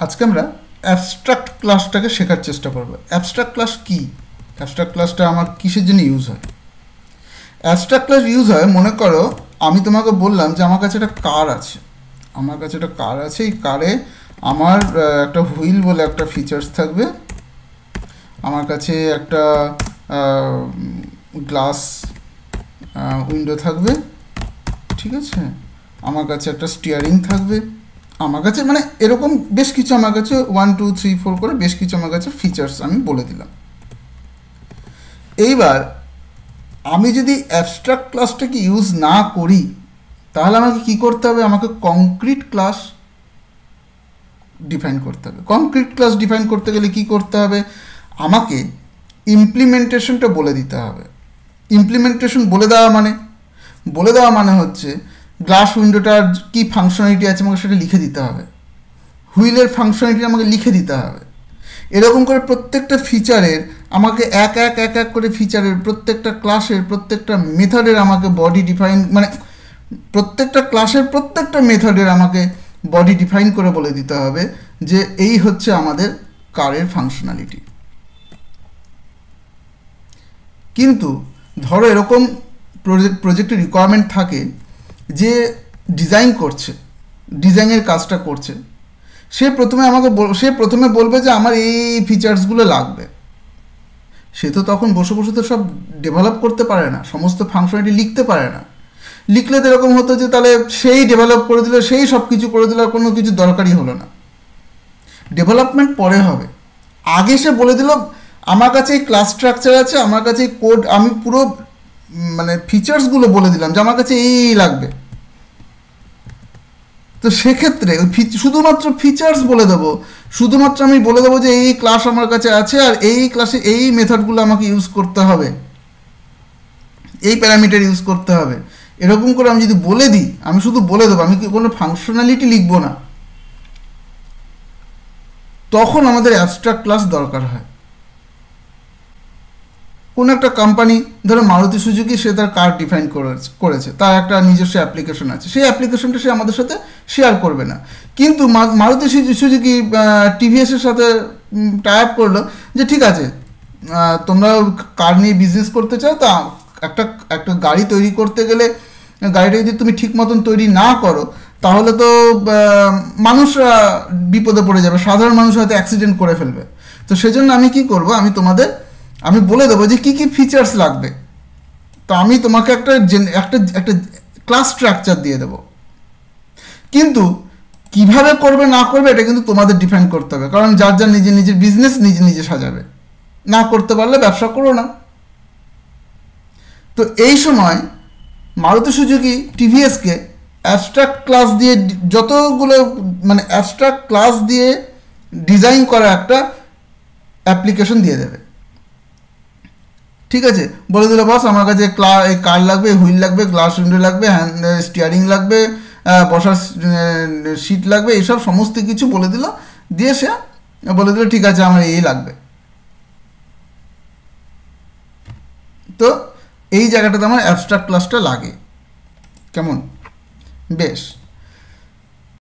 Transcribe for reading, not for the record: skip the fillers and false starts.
আজকে আমরা অ্যাবস্ট্রাক্ট ক্লাসটাকে শেখার চেষ্টা করব। অ্যাবস্ট্রাক্ট ক্লাস কি? অ্যাবস্ট্রাক্ট ক্লাসটা আমার কিসের জন্য ইউজ হয়? অ্যাবস্ট্রাক্ট ক্লাস ইউজ হয়, মনে করো আমি তোমাকে বললাম যে আমার কাছে একটা কার আছে, এই কারে আমার একটা হুইল বলে একটা ফিচার্স থাকবে, আমার কাছে একটা গ্লাস উইন্ডো থাকবে, ঠিক আছে, আমার কাছে একটা স্টিয়ারিং থাকবে, আমার কাছে মানে এরকম বেশ কিছু আমার কাছে 1 2 3 4 করে বেশ কিছু আমার কাছে ফিচার্স আমি বলে দিলাম। এইবার আমি যদি অ্যাবস্ট্রাক্ট ক্লাসটাকে ইউজ না করি তাহলে আমাকে কি করতে হবে? আমাকে কংক্রিট ক্লাস ডিফাইন করতে হবে। কংক্রিট ক্লাস ডিফাইন করতে গেলে কি করতে হবে? আমাকে ইমপ্লিমেন্টেশনটা বলে দিতে হবে। ইমপ্লিমেন্টেশন বলে দেওয়া মানে হচ্ছে গ্লাস উইন্ডোটার কী ফাংশনালিটি আছে আমাকে সেটা লিখে দিতে হবে, হুইলের ফাংশনালিটি আমাকে লিখে দিতে হবে। এরকম করে প্রত্যেকটা ফিচারের আমাকে এক এক করে ফিচারের প্রত্যেকটা ক্লাসের প্রত্যেকটা মেথডের আমাকে বডি ডিফাইন, মানে প্রত্যেকটা ক্লাসের প্রত্যেকটা মেথডের আমাকে বডি ডিফাইন করে বলে দিতে হবে যে এই হচ্ছে আমাদের কারের ফাংশনালিটি। কিন্তু ধরো এরকম প্রজেক্টের রিকোয়ারমেন্ট থাকে যে ডিজাইনের কাজটা করছে, সে প্রথমে বলবে যে আমার এই ফিচার্সগুলো লাগবে। সে তো তখন বসে বসে তো সব ডেভেলপ করতে পারে না, সমস্ত ফাংশনালিটি লিখতে পারে না। লিখলে তো এরকম হতো যে তাহলে সেই ডেভেলপ করে দিল, সেই সব কিছু করে দিল, আর কোনো কিছু দরকারই হলো না। ডেভেলপমেন্ট পরে হবে, আগে সে বলে দিল আমার কাছে এই ক্লাস স্ট্রাকচার আছে, আমার কাছে এই কোড, আমি পুরো মানে ফিচার্সগুলো বলে দিলাম যে আমার কাছে এই লাগবে। তো সেক্ষেত্রে শুধুমাত্র ফিচার্স বলে দেবো, শুধুমাত্র আমি বলে দেবো যে এই ক্লাস আমার কাছে আছে আর এই ক্লাসে এই মেথডগুলো আমাকে ইউজ করতে হবে, এই প্যারামিটার ইউজ করতে হবে, এরকম করে আমি যদি বলে দিই, আমি শুধু বলে দেবো, আমি কোনো ফাংশনালিটি লিখবো না, তখন আমাদের অ্যাবস্ট্রাক্ট ক্লাস দরকার হয়। কোনো একটা কোম্পানি, ধরো মারুতি সুজুকি, সে তার কার ডিফাইন করেছে, তার একটা নিজস্ব অ্যাপ্লিকেশন আছে, সেই অ্যাপ্লিকেশনটা সে আমাদের সাথে শেয়ার করবে না। কিন্তু মারুতি সুজুকি টিভিএসের সাথে টাই আপ করলো যে ঠিক আছে তোমরা কার নিয়ে বিজনেস করতে চাও, তা একটা গাড়ি তৈরি করতে গেলে গাড়িটা যদি তুমি ঠিক মতন তৈরি না করো তাহলে তো মানুষরা বিপদে পড়ে যাবে, সাধারণ মানুষ হয়তো অ্যাক্সিডেন্ট করে ফেলবে। তো সেজন্য আমি কি করব, আমি বলে দেবো যে কী কী ফিচার্স লাগবে। তো আমি তোমাকে একটা ক্লাস স্ট্রাকচার দিয়ে দেবো, কিন্তু কিভাবে করবে না করবে এটা কিন্তু তোমাদের ডিফাইন করতে হবে, কারণ যার নিজের বিজনেস নিজে সাজাবে, না করতে পারলে ব্যবসা করো না। তো এই সময় মারুতি সুজুকি টিভিএসকে অ্যাবস্ট্রাক্ট ক্লাস দিয়ে যতগুলো মানে অ্যাবস্ট্রাক্ট ক্লাস দিয়ে ডিজাইন করা একটা অ্যাপ্লিকেশন দিয়ে দেবে। ঠিক আছে, বলে দিল বস আমার কাছে কার লাগবে, হুইল লাগবে, গ্লাস উইন্ডো লাগবে, স্টিয়ারিং লাগবে, বসার সিট লাগবে, এইসব সমস্ত কিছু বলে দিল, দিয়ে সে বলে দিল ঠিক আছে আমার এই লাগবে। তো এই জায়গাটাতে আমার অ্যাবস্ট্রাক্ট ক্লাসটা লাগে। কেমন? বেশ।